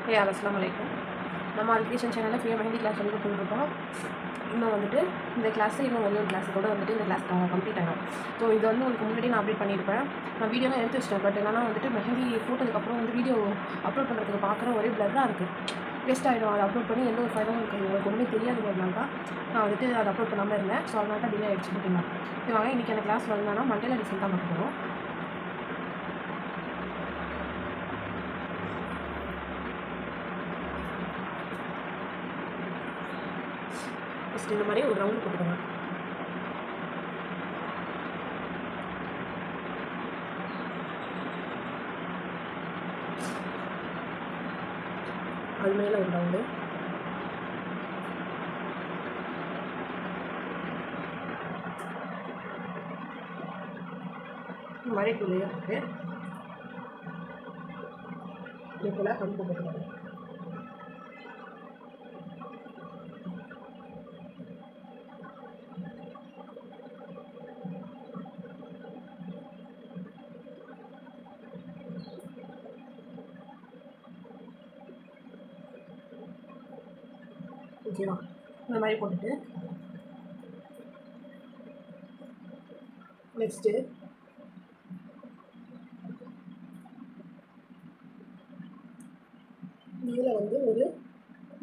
அஸ்ஸலாமு அலைக்கும். நம்ம அல்கிஷன் சேனலில் ஃப்ரீயாக மெஹந்தி கிளாஸ் சொல்லி கொடுத்துருக்கோம். இன்னும் வந்துட்டு இந்த கிளாஸு இன்னும் ஒரு கிளாஸோட வந்துட்டு இந்த கிளாஸ் கம்ப்ளீட் ஆகிடும். ஸோ இது வந்து உங்களுக்கு முன்னாடி நான் அப்டேட் பண்ணியிருப்பேன். நான் வீடியோலாம் எடுத்து வச்சிட்டேன். பட் என்னன்னா வந்துட்டு மெஹந்தி போட்டதுக்கப்புறம் வந்து வீடியோ அப்லோட் பண்ணுறதுக்கு பார்க்குற ஒரே பிளர்ராக இருக்குது. வேஸ்ட் ஆகிடும். அதை அப்லோட் பண்ணி எந்த ஒரு ஃபைலும் உங்களுக்கு ஒன்றுமே தெரியாதுங்கிறதுனால தான் நான் வந்துட்டு அதை அப்லோட் பண்ணாமல் இருந்தேன். ஸோ அதனால தான் டிலே ஆகிடுச்சு. ஓகேங்களா? இவங்க இன்றைக்கி அந்த கிளாஸ் வந்தாங்கன்னா மண்டேல டிசைன் தான் பார்க்க போகிறோம். ஃபஸ்ட்டு இந்த மாதிரி ஒரு ரவுண்டு போட்டுக்கோங்க. அது மேலே ஒரு ரவுண்டு, இந்த மாதிரி துளையாக இருக்குது. இது போல் கம்பு போட்டுக்கோங்க. ஓகேவா? இந்த மாதிரி போட்டுட்டு நெக்ஸ்ட்டு இதில் வந்து ஒரு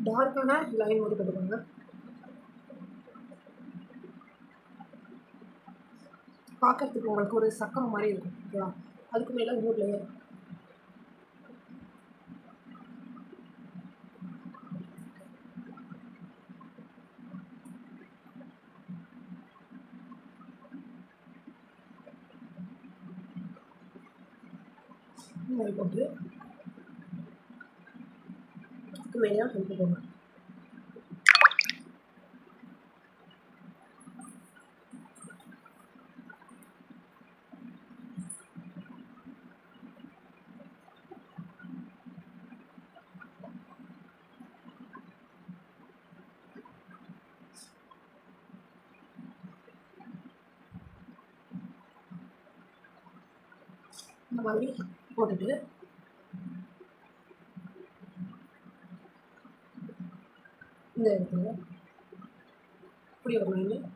டார்க்கான லைன் மட்டும் போட்டுக்கோங்க. பார்க்கறதுக்கு உங்களுக்கு ஒரு சக்கம் மாதிரி இருக்கும். ஓகேவா? அதுக்கு மேலே இன்னொரு லேயர். இந்த மாதிரி போட்டு அதுக்கு மேலே போட்டுக்கோங்க. இந்த மாதிரி போட்டுட்டு இந்த இடத்துல இப்படி ஒரு லைன்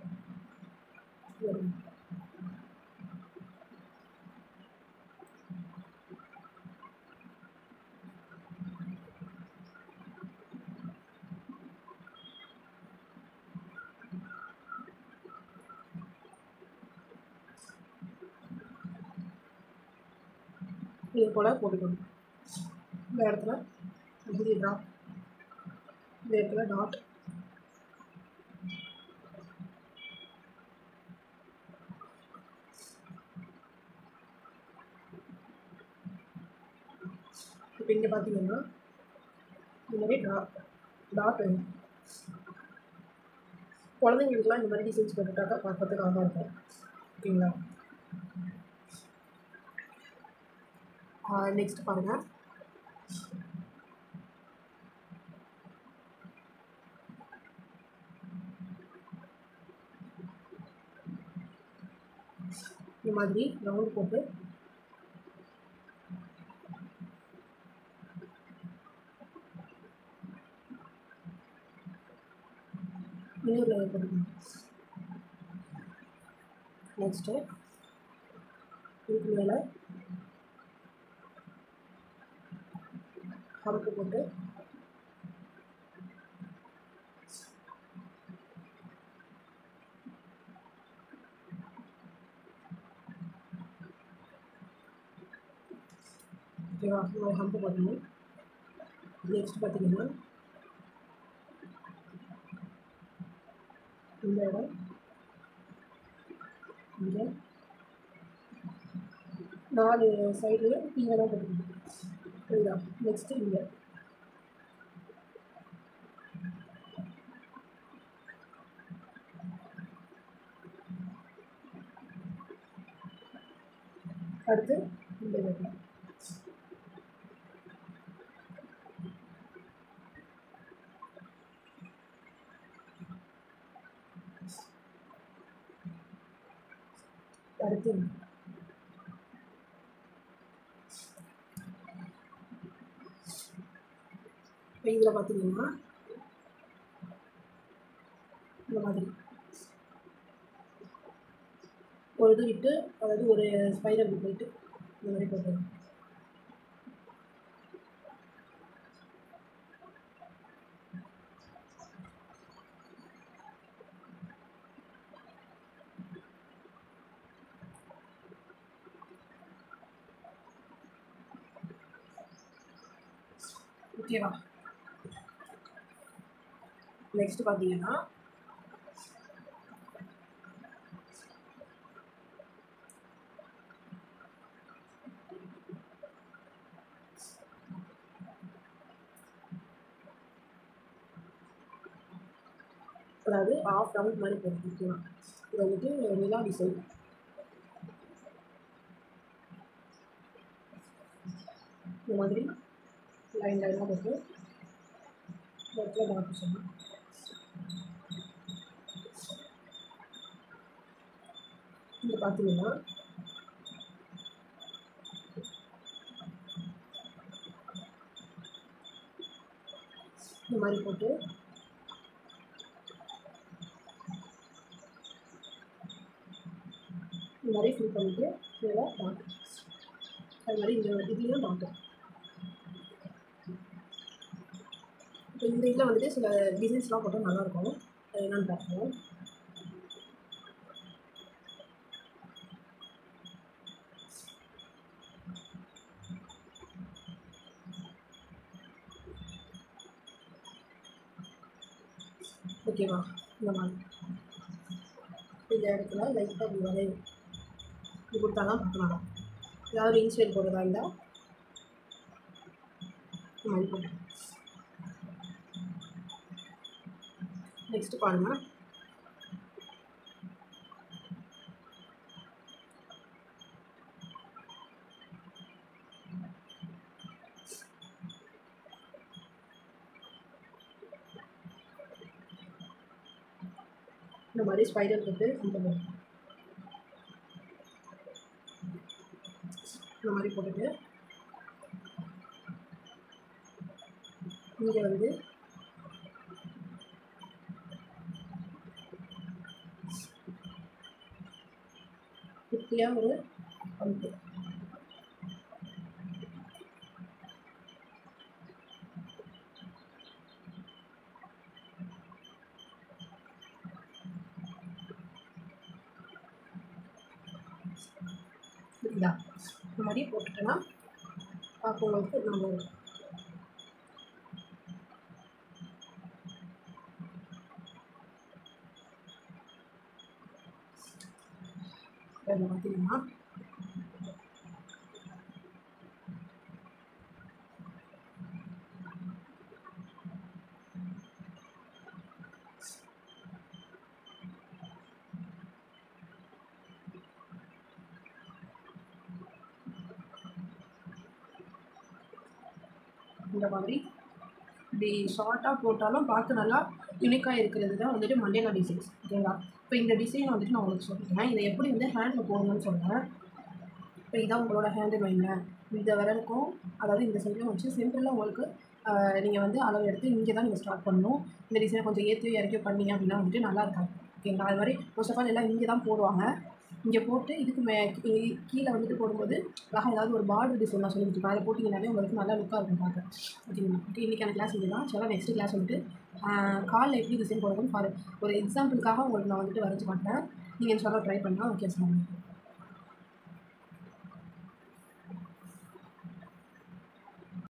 இது போல் போட்டுக்கணும். இந்த இடத்துல இது ட்ராப், இந்த இடத்துல டாட், இப்போ இங்கே பார்த்தீங்கன்னா இந்த மாதிரி டாட் வேணும். குழந்தைங்களுக்குலாம் இந்த மாதிரி டிசைன்ஸ் போட்டுட்டாக்கா பார்க்கறதுக்கு அழகாக இருக்கும். ஓகேங்களா? நெக்ஸ்ட் பாருங்கள். இந்த மாதிரி ரவுண்ட் போட்டு இன்னொரு லைன் போட்டுக்கணும். நெக்ஸ்ட்டு இதுக்கு மேலே கணக்கு போட்டு ஓகேவா? ஒரு ஹம்பு போடணும். நெக்ஸ்ட் பார்த்தீங்கன்னா இந்த இடம் இங்கே 4 சைட்லேயும் இங்கே தான் போட்டுக்கணும். புரியுதா? நெக்ஸ்ட்டு இங்கே அடுத்து இந்த இடத்துல அடுத்து இப்போ இதில் பார்த்தீங்கன்னா இந்த மாதிரி ஒரு இது விட்டு, அதாவது ஒரு ஸ்பைரல் போயிட்டு இந்த மாதிரி போட்டுருங்க. ஓகேவா? நெக்ஸ்ட் பார்த்தீங்கன்னா அதாவது ஆஃப் ரவுண்ட் மாதிரி போடும். ஓகேவா? இது வந்துட்டு நிலா டிசைன். இந்த மாதிரி லைன் லைனாக போட்டு இடத்துல டாட் சொல்லணும். இங்கே பார்த்தீங்கன்னா இந்த மாதிரி போட்டு இந்த மாதிரி ஃபில் பண்ணிவிட்டு மேலே டாட், அது மாதிரி இந்த இதுலேயும் டாட்டு. இப்போ இந்த இதில் வந்துட்டு சில டிசைன்ஸ்லாம் போட்டால் நல்லாயிருக்கும். அது என்னென்னு பார்ப்போம். ஓகேவா? இந்த மாதிரி இந்த இடத்துல லைட்டாக இப்படி வரையும் இப்படி கொடுத்தாலாம் பார்க்கலாம். ஏதாவது இன்ஷியல் போடுறதா இருந்தால் இந்த மாதிரி போட்டு. நெக்ஸ்ட்டு பாருங்கள். இந்த மாதிரி ஸ்பைரல் போட்டு இந்த மாதிரி போட்டுட்டு இங்கே வந்து குட்டியாக ஒரு பம்பு இருக்குதா? இந்த மாதிரி போட்டுட்டோன்னா பார்க்கறவங்களுக்கு நல்லா இருக்கும். இதில் பார்த்தீங்கன்னா இந்த மாதிரி இப்படி ஷார்ட்டாக போட்டாலும் பார்த்து நல்லா யூனிக்காக இருக்கிறது தான் வந்துட்டு மண்டேலா டிசைன்ஸ். ஓகேங்களா? இப்போ இந்த டிசைன் வந்துட்டு நான் உங்களுக்கு சொல்லிட்டேன். இதை எப்படி வந்து ஹேண்டில் போடணும்னு சொல்கிறேன். இப்போ இதான் உங்களோட ஹேண்டு வைங்க. இந்த விரலுக்கும் அதாவது இந்த சைட்லையும் வச்சு சென்டரில் உங்களுக்கு நீங்கள் வந்து அளவு எடுத்து இங்கே தான் நீங்கள் ஸ்டார்ட் பண்ணணும். இந்த டிசைனை கொஞ்சம் ஏற்றி இறக்கி பண்ணீங்க அப்படின்னா வந்துட்டு நல்லா இருக்காது. ஓகேங்களா? அது மாதிரி மோஸ்ட் ஆஃப் ஆல் எல்லாம் இங்கே தான் போடுவாங்க. இங்கே போட்டு இதுக்கு கீழே வந்துட்டு போடும்போது அழகாக ஏதாவது ஒரு பார்டர் டிசைன் நான் சொல்லியிருக்கேன். அதை போட்டிங்கனாலே உங்களுக்கு நல்லா லுக்காக இருக்கும் பார்க்க. ஓகேங்களா? ஓகே, இன்றைக்கான கிளாஸ் இதுதான். சில நெக்ஸ்ட் கிளாஸ் வந்துட்டு காலில் எப்படி டிசைன் போடுறதுன்னு பாரு. ஒரு எக்ஸாம்பிளுக்காக உங்களுக்கு நான் வந்துட்டு வரைஞ்சி மாட்டேன். நீங்கள் சொல்ல ட்ரை பண்ணலாம். Okay sir.